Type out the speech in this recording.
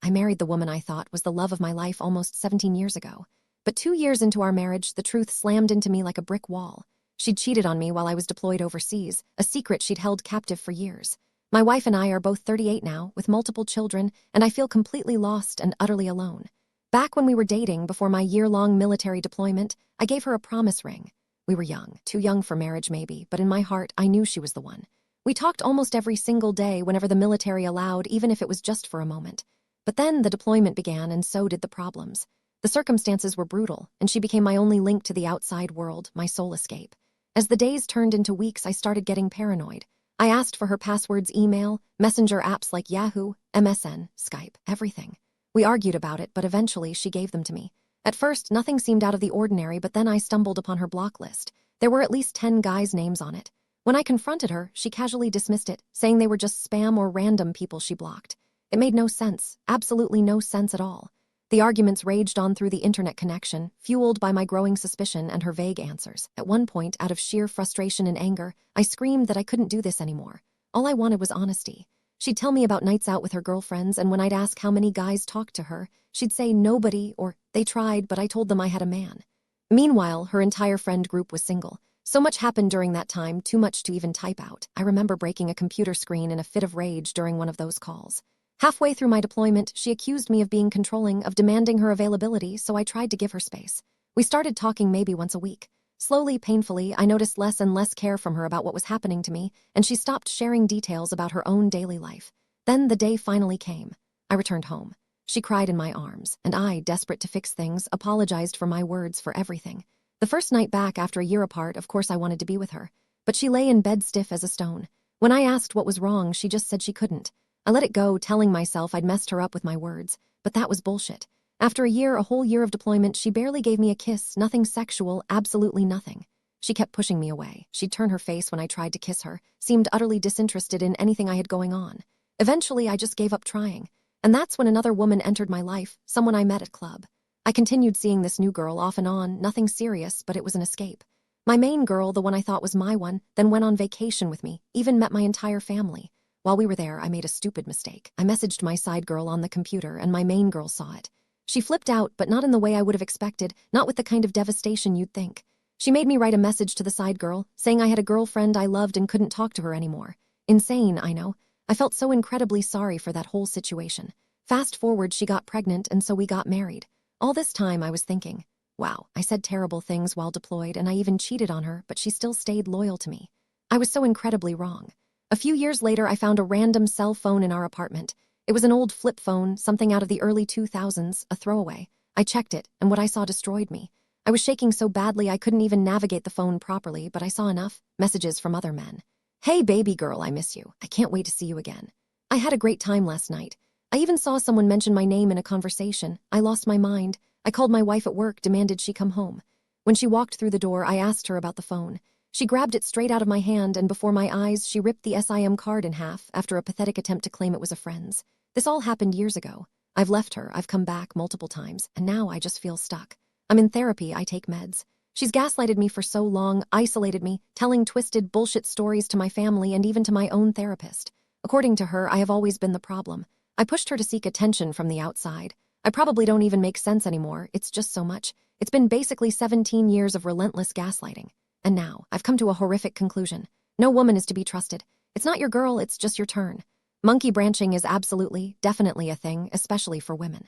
I married the woman I thought was the love of my life almost 17 years ago. But 2 years into our marriage, the truth slammed into me like a brick wall. She'd cheated on me while I was deployed overseas, a secret she'd held captive for years. My wife and I are both 38 now, with multiple children, and I feel completely lost and utterly alone. Back when we were dating, before my year-long military deployment, I gave her a promise ring. We were young, too young for marriage maybe, but in my heart, I knew she was the one. We talked almost every single day whenever the military allowed, even if it was just for a moment. But then the deployment began, and so did the problems. The circumstances were brutal, and she became my only link to the outside world, my sole escape. As the days turned into weeks, I started getting paranoid. I asked for her passwords, email, messenger apps like Yahoo, MSN, Skype, everything. We argued about it, but eventually she gave them to me. At first, nothing seemed out of the ordinary, but then I stumbled upon her block list. There were at least 10 guys' names on it. When I confronted her, she casually dismissed it, saying they were just spam or random people she blocked. It made no sense, absolutely no sense at all. The arguments raged on through the internet connection, fueled by my growing suspicion and her vague answers. At one point, out of sheer frustration and anger, I screamed that I couldn't do this anymore. All I wanted was honesty. She'd tell me about nights out with her girlfriends, and when I'd ask how many guys talked to her, she'd say nobody, or they tried, but I told them I had a man. Meanwhile, her entire friend group was single. So much happened during that time, too much to even type out. I remember breaking a computer screen in a fit of rage during one of those calls. Halfway through my deployment, she accused me of being controlling, of demanding her availability, so I tried to give her space. We started talking maybe once a week. Slowly, painfully, I noticed less and less care from her about what was happening to me, and she stopped sharing details about her own daily life. Then the day finally came. I returned home. She cried in my arms, and I, desperate to fix things, apologized for my words, for everything. The first night back after a year apart, of course I wanted to be with her. But she lay in bed stiff as a stone. When I asked what was wrong, she just said she couldn't. I let it go, telling myself I'd messed her up with my words. But that was bullshit. After a whole year of deployment, she barely gave me a kiss, nothing sexual, absolutely nothing. She kept pushing me away. She'd turn her face when I tried to kiss her, seemed utterly disinterested in anything I had going on. Eventually, I just gave up trying. And that's when another woman entered my life, someone I met at club. I continued seeing this new girl off and on, nothing serious, but it was an escape. My main girl, the one I thought was my one, then went on vacation with me, even met my entire family. While we were there, I made a stupid mistake. I messaged my side girl on the computer, and my main girl saw it. She flipped out, but not in the way I would have expected, not with the kind of devastation you'd think. She made me write a message to the side girl, saying I had a girlfriend I loved and couldn't talk to her anymore. Insane, I know. I felt so incredibly sorry for that whole situation. Fast forward, she got pregnant, and so we got married. All this time, I was thinking, wow, I said terrible things while deployed, and I even cheated on her, but she still stayed loyal to me. I was so incredibly wrong. A few years later, I found a random cell phone in our apartment. It was an old flip phone, something out of the early 2000s, a throwaway. I checked it, and what I saw destroyed me. I was shaking so badly I couldn't even navigate the phone properly, but I saw enough messages from other men. Hey, baby girl, I miss you. I can't wait to see you again. I had a great time last night. I even saw someone mention my name in a conversation. I lost my mind. I called my wife at work, demanded she come home. When she walked through the door, I asked her about the phone. She grabbed it straight out of my hand, and before my eyes, she ripped the SIM card in half after a pathetic attempt to claim it was a friend's. This all happened years ago. I've left her, I've come back multiple times, and now I just feel stuck. I'm in therapy, I take meds. She's gaslighted me for so long, isolated me, telling twisted bullshit stories to my family and even to my own therapist. According to her, I have always been the problem. I pushed her to seek attention from the outside. I probably don't even make sense anymore, it's just so much. It's been basically 17 years of relentless gaslighting. And now, I've come to a horrific conclusion. No woman is to be trusted. It's not your girl, it's just your turn. Monkey branching is absolutely, definitely a thing, especially for women.